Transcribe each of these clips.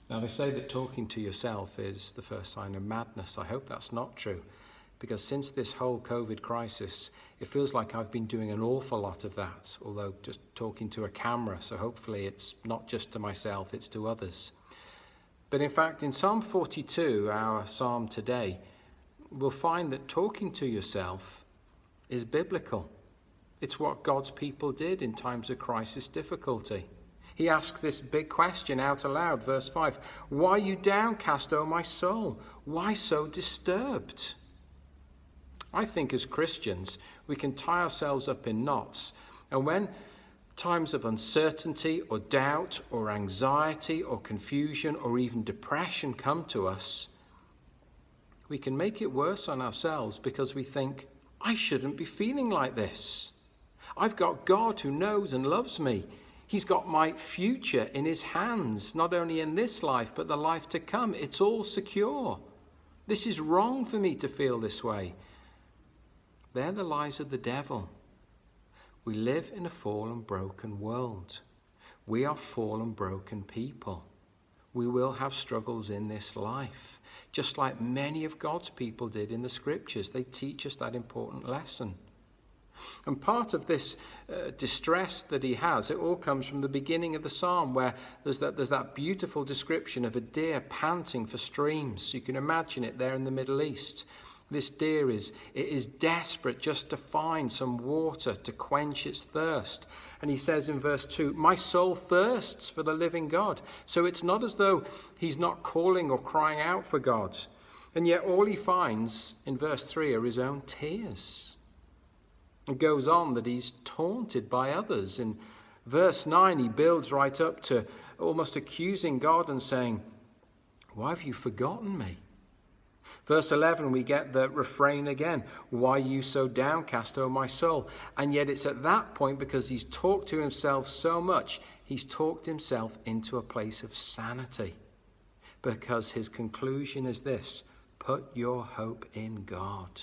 Now, they say that talking to yourself is the first sign of madness. I hope that's not true, because since this whole COVID crisis, it feels like I've been doing an awful lot of that, although just talking to a camera, so hopefully it's not just to myself, it's to others. But in fact, in Psalm 42, our psalm today, we'll find that talking to yourself is biblical. It's what God's people did in times of crisis difficulty. He asks this big question out aloud, verse 5. Why are you downcast, O my soul? Why so disturbed? I think as Christians, we can tie ourselves up in knots. And when times of uncertainty or doubt or anxiety or confusion or even depression come to us, we can make it worse on ourselves because we think, I shouldn't be feeling like this. I've got God who knows and loves me. He's got my future in his hands, not only in this life, but the life to come. It's all secure. This is wrong for me to feel this way. They're the lies of the devil. We live in a fallen, broken world. We are fallen, broken people. We will have struggles in this life, just like many of God's people did in the scriptures. They teach us that important lesson. And part of this distress that he has, it all comes from the beginning of the psalm, where there's that beautiful description of a deer panting for streams. You can imagine it there in the Middle East. This deer is desperate just to find some water to quench its thirst. And he says in verse 2, my soul thirsts for the living God. So it's not as though he's not calling or crying out for God. And yet all he finds in verse 3 are his own tears. It goes on that he's taunted by others. In verse 9, he builds right up to almost accusing God and saying, why have you forgotten me? Verse 11, we get the refrain again. Why are you so downcast, O my soul? And yet it's at that point, because he's talked to himself so much, he's talked himself into a place of sanity. Because his conclusion is this, put your hope in God.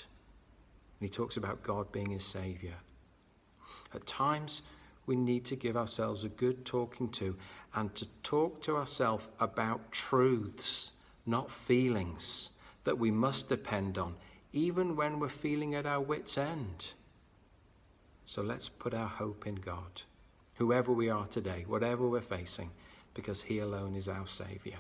And he talks about God being his saviour. At times, we need to give ourselves a good talking to and to talk to ourselves about truths, not feelings, that we must depend on, even when we're feeling at our wits' end. So let's put our hope in God, whoever we are today, whatever we're facing, because he alone is our saviour.